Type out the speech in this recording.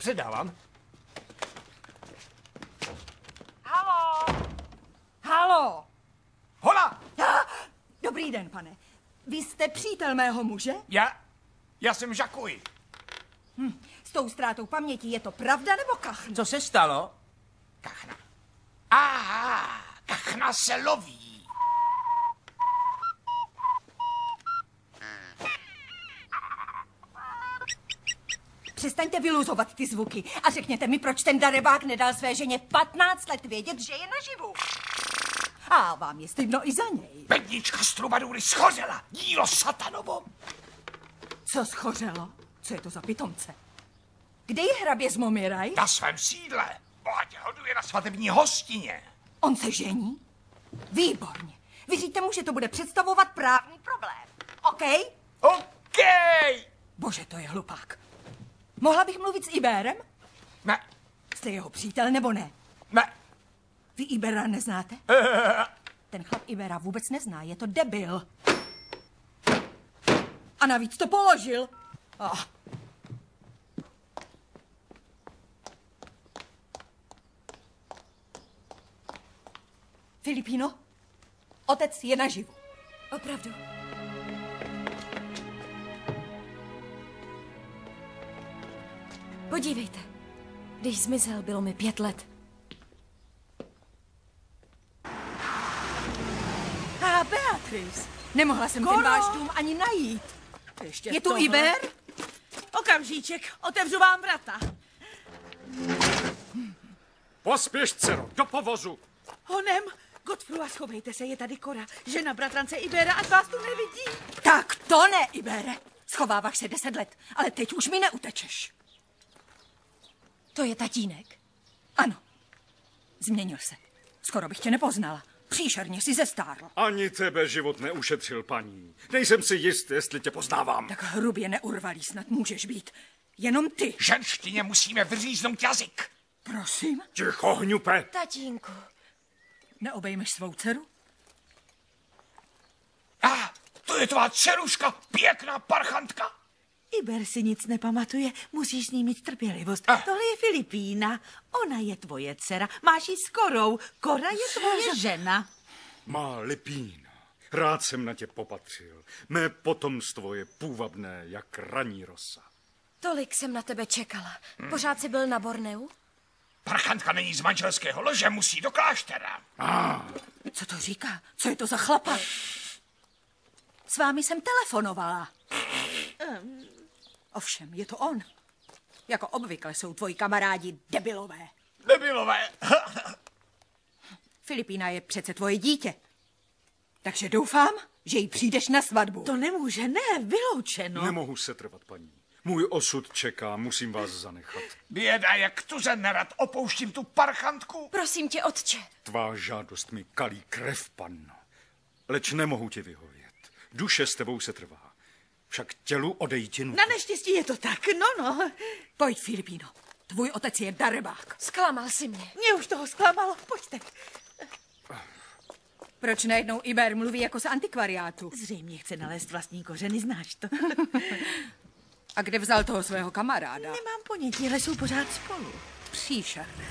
Předávám. Halo! Halo! Hola! Dobrý den, pane. Vy jste přítel mého muže? Já jsem Žakuj. S tou ztrátou paměti je to pravda nebo kachna? Co se stalo? Kachna. Aha, kachna se loví. Přestaňte vyluzovat ty zvuky a řekněte mi, proč ten darebák nedal své ženě 15 let vědět, že je naživu. A vám je stydno i za něj. Bednička z trubadury schořela. Dílo satanovo. Co schořelo? Co je to za pitomce? Kde je hrabě Zmomiraj? Na svém sídle. Bohatě hoduje na svatební hostině. On se žení? Výborně. Vyříďte mu, že to bude představovat právní problém. OK? OK! Bože, to je hlupák. Mohla bych mluvit s Iberem? Ne. Jste jeho přítel nebo ne? Ne. Vy Ibera neznáte? Ten chlap Ibera vůbec nezná, je to debil. A navíc to položil. Filipíno, otec je naživu. Opravdu. Podívejte, když zmizel, bylo mi 5 let. Beatrice, nemohla jsem ten váš dům ani najít. Ještě Je tu tohle. Iber? Okamžíček, otevřu vám vrata. Pospěš, dcero, do povozu. Honem, Godfrey, schovejte se, je tady Kora, žena bratrance Ibera, ať vás tu nevidí. Tak to ne, Ibere. Schováváš se 10 let, ale teď už mi neutečeš. To je tatínek. Ano, změnil se. Skoro bych tě nepoznala. Příšerně si zestárl. Ani tebe život neušetřil, paní. Nejsem si jist, jestli tě poznávám. Tak hrubě neurvalý snad můžeš být. Jenom ty. Ženštině musíme vyříznout jazyk. Prosím? Ticho, hňupe. Tatínku. Neobejmeš svou dceru? To je tvá dceruška, pěkná parchantka. Iber si nic nepamatuje, musíš s ní mít trpělivost. Tohle je Filipína, ona je tvoje dcera, máš ji s Korou, Kora je tvoje žena. Má Lipína, rád jsem na tě popatřil. Mé potomstvo je půvabné, jak raní rosa. Tolik jsem na tebe čekala. Pořád jsi byl na Borneu? Parchantka není z manželského lože, musí do kláštera. Co to říká? Co je to za chlapa? S vámi jsem telefonovala. Ovšem, je to on. Jako obvykle jsou tvoji kamarádi debilové. Debilové. Filipína je přece tvoje dítě. Takže doufám, že jí přijdeš na svatbu. To nemůže, ne, vyloučeno. Nemohu se trvat, paní. Můj osud čeká, musím vás zanechat. Běda, jak tu nerad opouštím tu parchantku. Prosím tě, otče. Tvá žádost mi kalí krev, panno. Leč nemohu ti vyhovět. Duše s tebou se trvá. Však tělu odejti nutí. Na neštěstí je to tak, no. Pojď, Filipíno. Tvůj otec je darebák. Zklamal si mě. Mě už toho zklamalo, pojďte. Proč najednou Iber mluví jako z antikvariátu? Zřejmě chce nalézt vlastní kořeny, znáš to. A kde vzal toho svého kamaráda? Nemám ponětí, ale jsou pořád spolu. Příšerné.